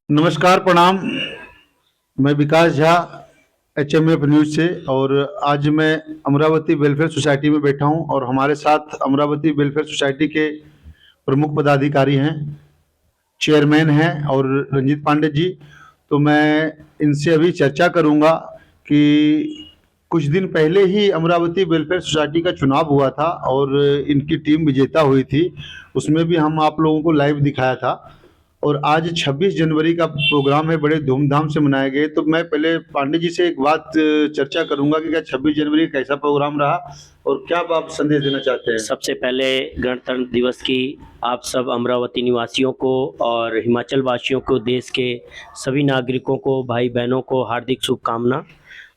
नमस्कार, प्रणाम। मैं विकास झा, एचएमएफ न्यूज़ से। और आज मैं अमरावती वेलफेयर सोसाइटी में बैठा हूं और हमारे साथ अमरावती वेलफेयर सोसाइटी के प्रमुख पदाधिकारी हैं, चेयरमैन हैं और रंजीत पांडे जी। तो मैं इनसे अभी चर्चा करूंगा कि कुछ दिन पहले ही अमरावती वेलफेयर सोसाइटी का चुनाव हुआ था और इनकी टीम विजेता हुई थी। उसमें भी हम आप लोगों को लाइव दिखाया था। और आज 26 जनवरी का प्रोग्राम है, बड़े धूमधाम से मनाए गए। तो मैं पहले पांडे जी से एक बात चर्चा करूंगा कि क्या 26 जनवरी का कैसा प्रोग्राम रहा और क्या आप संदेश देना चाहते हैं। सबसे पहले गणतंत्र दिवस की आप सब अमरावती निवासियों को और हिमाचल वासियों को, देश के सभी नागरिकों को, भाई बहनों को हार्दिक शुभकामना।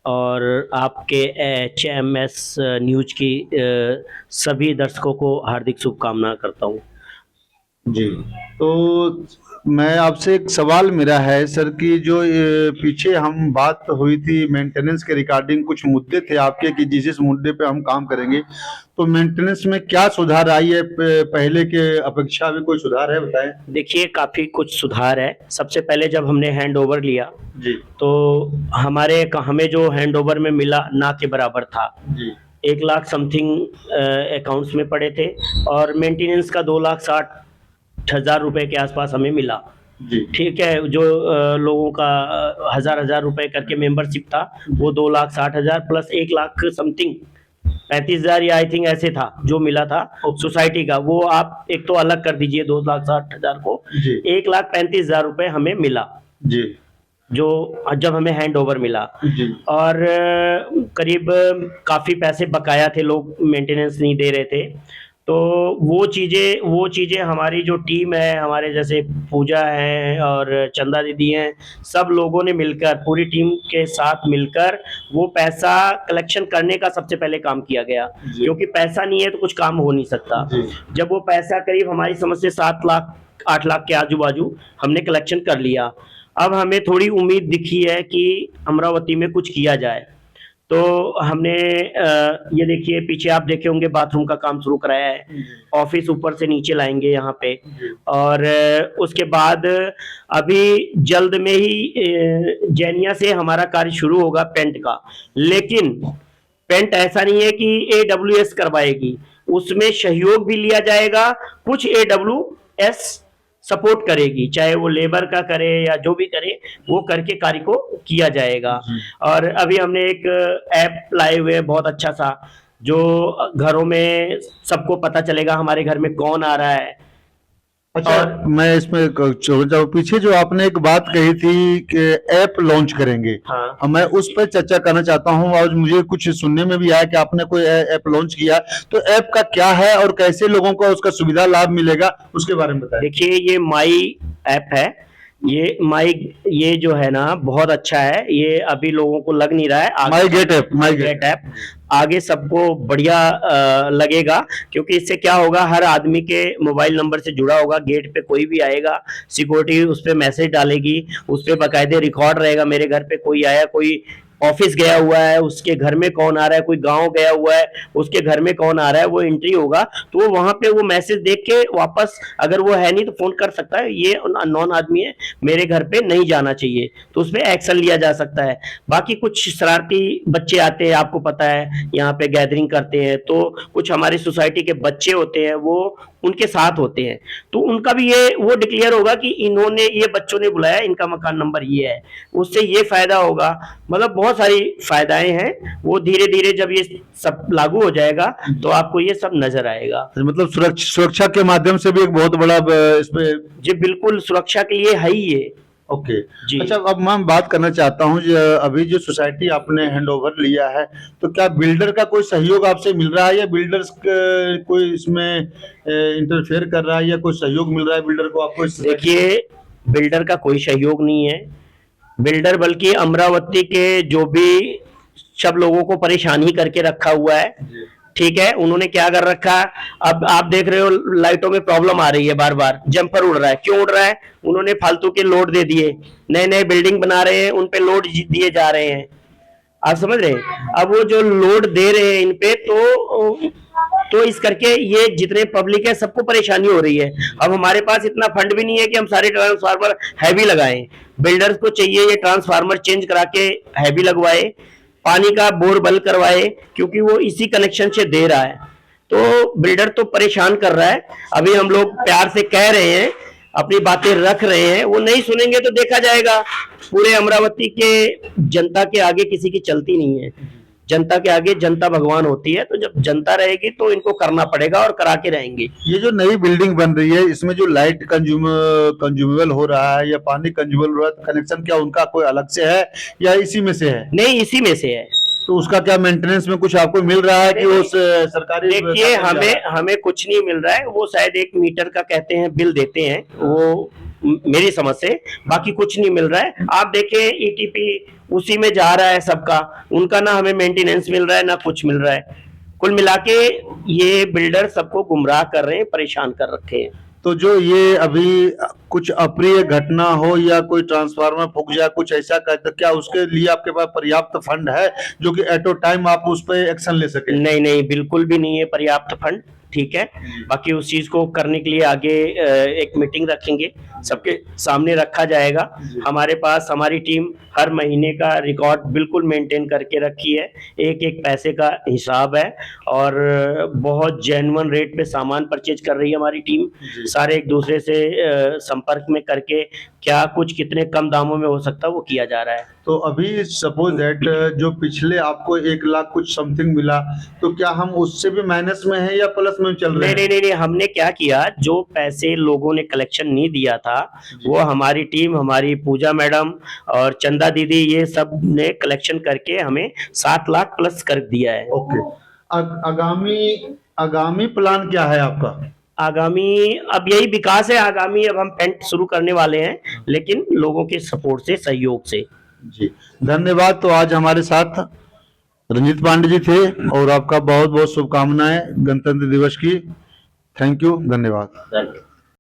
और आपके एचएमएस न्यूज की सभी दर्शकों को हार्दिक शुभकामना करता हूँ। जी, तो मैं आपसे एक सवाल मेरा है सर कि जो पीछे हम बात हुई थी मेंटेनेंस के रिगार्डिंग, कुछ मुद्दे थे आपके कि जिस मुद्दे पे हम काम करेंगे, तो मेंटेनेंस में क्या सुधार आई है पहले के अपेक्षा में? कोई सुधार है, बताएं। देखिए, काफ़ी कुछ सुधार है। सबसे पहले जब हमने हैंड ओवर लिया जी तो हमें जो हैंड ओवर में मिला ना के बराबर था। जी 1 लाख समथिंग अकाउंट्स में पड़े थे और मेंटेनेंस का 2,60,000 रुपए के आसपास हमें मिला। जी ठीक है, जो लोगों का हजार हजार रुपए करके मेंबरशिप था, वो 2,60,000 प्लस 1 लाख समथिंग 35,000 या आई थिंक ऐसे था जो मिला था सोसाइटी का। वो आप एक तो अलग कर दीजिए 2,60,000 को, जी 1,35,000 रुपए हमें मिला जी जो जब हमें हैंड ओवर मिला। जी और करीब काफ़ी पैसे बकाया थे, लोग मेंटेनेंस नहीं दे रहे थे। तो वो चीज़ें हमारी जो टीम है, हमारे जैसे पूजा है और चंदा दीदी हैं, सब लोगों ने मिलकर, पूरी टीम के साथ मिलकर वो पैसा कलेक्शन करने का सबसे पहले काम किया गया। जी क्योंकि पैसा नहीं है तो कुछ काम हो नहीं सकता। जी जब वो पैसा करीब हमारी समझ से 7 लाख 8 लाख के आजू बाजू हमने कलेक्शन कर लिया। अब हमें थोड़ी उम्मीद दिखी है कि अमरावती में कुछ किया जाए। तो हमने ये देखिए, पीछे आप देखे होंगे बाथरूम का काम शुरू कराया है। ऑफिस ऊपर से नीचे लाएंगे यहाँ पे। और उसके बाद अभी जल्द में ही जैनिया से हमारा कार्य शुरू होगा पेंट का। लेकिन पेंट ऐसा नहीं है कि AWS करवाएगी, उसमें सहयोग भी लिया जाएगा। कुछ AWS सपोर्ट करेगी, चाहे वो लेबर का करे या जो भी करे, वो करके कार्य को किया जाएगा। और अभी हमने एक ऐप लाए हुए हैं बहुत अच्छा सा, जो घरों में सबको पता चलेगा हमारे घर में कौन आ रहा है। अच्छा, और मैं इसमें पीछे जो आपने एक बात कही थी कि ऐप लॉन्च करेंगे, हाँ, अब मैं उस पर चर्चा करना चाहता हूं। और मुझे कुछ सुनने में भी आया कि आपने कोई ऐप लॉन्च किया, तो ऐप का क्या है और कैसे लोगों को उसका सुविधा लाभ मिलेगा, उसके बारे में बताएं। देखिए, ये माई ऐप है। ये जो है ना, बहुत अच्छा है। ये अभी लोगों को लग नहीं रहा है, आगे माई गेट ऐप, माई गेट गेट। ऐप आगे सबको बढ़िया लगेगा। क्योंकि इससे क्या होगा, हर आदमी के मोबाइल नंबर से जुड़ा होगा। गेट पे कोई भी आएगा, सिक्योरिटी उस पर मैसेज डालेगी, उस पर बाकायदे रिकॉर्ड रहेगा, मेरे घर पे कोई आया, कोई ऑफिस गया हुआ है उसके घर में कौन आ रहा है, कोई गांव गया हुआ है उसके घर में कौन आ रहा है, वो एंट्री होगा। तो वो वहां पे वो मैसेज देख के वापस, अगर वो है नहीं तो फोन कर सकता है, ये नॉन आदमी है, मेरे घर पे नहीं जाना चाहिए, तो उसमें एक्शन लिया जा सकता है। बाकी कुछ शरारती बच्चे आते हैं, आपको पता है यहाँ पे गैदरिंग करते हैं, तो कुछ हमारी सोसाइटी के बच्चे होते हैं, वो उनके साथ होते हैं। तो उनका भी ये वो डिक्लेयर होगा कि इन्होंने, ये बच्चों ने बुलाया, इनका मकान नंबर ये है, उससे ये फायदा होगा। मतलब बहुत सारी फायदाएं हैं। वो धीरे धीरे जब ये सब लागू हो जाएगा तो आपको ये सब नजर आएगा। मतलब सुरक्षा के माध्यम से भी एक बहुत बड़ा इसमें। जी बिल्कुल, सुरक्षा के लिए है ही ये। ओके। जी, अच्छा, अब मैं बात करना चाहता हूँ जो अभी जो सोसाइटी आपने हैंड ओवर लिया है, तो क्या बिल्डर का कोई सहयोग आपसे मिल रहा है या बिल्डर्स कोई इसमें इंटरफेयर कर रहा है या कोई सहयोग मिल रहा है बिल्डर को आपको देखिए, बिल्डर का कोई सहयोग नहीं है। बिल्डर बल्कि अमरावती के जो भी सब लोगों को परेशान ही करके रखा हुआ है। ठीक है, उन्होंने क्या कर रखा है, अब आप देख रहे हो लाइटों में प्रॉब्लम आ रही है, बार बार जंपर उड़ रहा है। क्यों उड़ रहा है? उन्होंने फालतू के लोड दे दिए, नए नए बिल्डिंग बना रहे हैं, उन पे लोड दिए जा रहे हैं। आप समझ रहे हैं? अब वो जो लोड दे रहे हैं इन पे, तो तो इस करके ये जितने पब्लिक है सबको परेशानी हो रही है। अब हमारे पास इतना फंड भी नहीं है कि हम सारे ट्रांसफार्मर हैवी लगाएं। बिल्डर्स को चाहिए ये ट्रांसफार्मर चेंज करा के हैवी लगवाए, पानी का बोरवेल करवाए, क्योंकि वो इसी कनेक्शन से दे रहा है। तो बिल्डर तो परेशान कर रहा है। अभी हम लोग प्यार से कह रहे हैं, अपनी बातें रख रहे हैं, वो नहीं सुनेंगे तो देखा जाएगा। पूरे अमरावती के जनता के आगे किसी की चलती नहीं है। जनता के आगे जनता भगवान होती है, तो जब जनता रहेगी तो इनको करना पड़ेगा और करा के रहेंगे। ये जो नई बिल्डिंग बन रही है, इसमें जो लाइट कंज्यूमेबल हो रहा है या पानी कंज्यूमेबल हो रहा है, तो कनेक्शन क्या उनका कोई अलग से है या इसी में से है? नहीं, इसी में से है। तो उसका क्या मेंटेनेंस में कुछ आपको मिल रहा है कि उस सरकारी? देखिए, हमें कुछ नहीं मिल रहा है। वो शायद 1 मीटर का कहते हैं बिल देते हैं, वो मेरी समझ से, बाकी कुछ नहीं मिल रहा है। आप देखें ईटीपी उसी में जा रहा है सबका, उनका ना हमें मेंटेनेंस मिल रहा है ना कुछ मिल रहा है। कुल मिला के ये बिल्डर सबको गुमराह कर रहे हैं, परेशान कर रखे हैं। तो जो ये अभी कुछ अप्रिय घटना हो या कोई ट्रांसफार्मर फूक जाए, कुछ ऐसा कर, तो क्या उसके लिए आपके पास पर्याप्त फंड है जो कि एट अ टाइम आप उस पर एक्शन ले सके? नहीं नहीं, बिल्कुल भी नहीं है पर्याप्त फंड। ठीक है, बाकी उस चीज को करने के लिए आगे एक मीटिंग रखेंगे, सबके सामने रखा जाएगा। हमारे पास हमारी टीम हर महीने का रिकॉर्ड बिल्कुल मेंटेन करके रखी है, एक एक पैसे का हिसाब है और बहुत जेन्युइन रेट पे सामान परचेज कर रही है हमारी टीम। सारे एक दूसरे से संपर्क में करके क्या कुछ कितने कम दामों में हो सकता है वो किया जा रहा है। तो अभी सपोज दैट जो पिछले आपको 1 लाख कुछ समथिंग मिला, तो क्या हम उससे भी माइनस में है या प्लस में चल रहे हैं? नहीं, हमने क्या किया, जो पैसे लोगों ने कलेक्शन नहीं दिया था वो हमारी टीम, हमारी पूजा मैडम और चंदा दीदी, ये सब ने कलेक्शन करके हमें 7 लाख प्लस कर दिया है। ओके। आगामी प्लान क्या है आपका? आगामी अब यही विकास है। आगामी अब हम पेंट शुरू करने वाले हैं, लेकिन लोगों के सपोर्ट से, सहयोग से। जी, धन्यवाद। तो आज हमारे साथ रंजीत पांडे जी थे और आपका बहुत बहुत शुभकामनाएं गणतंत्र दिवस की। थैंक यू, धन्यवाद।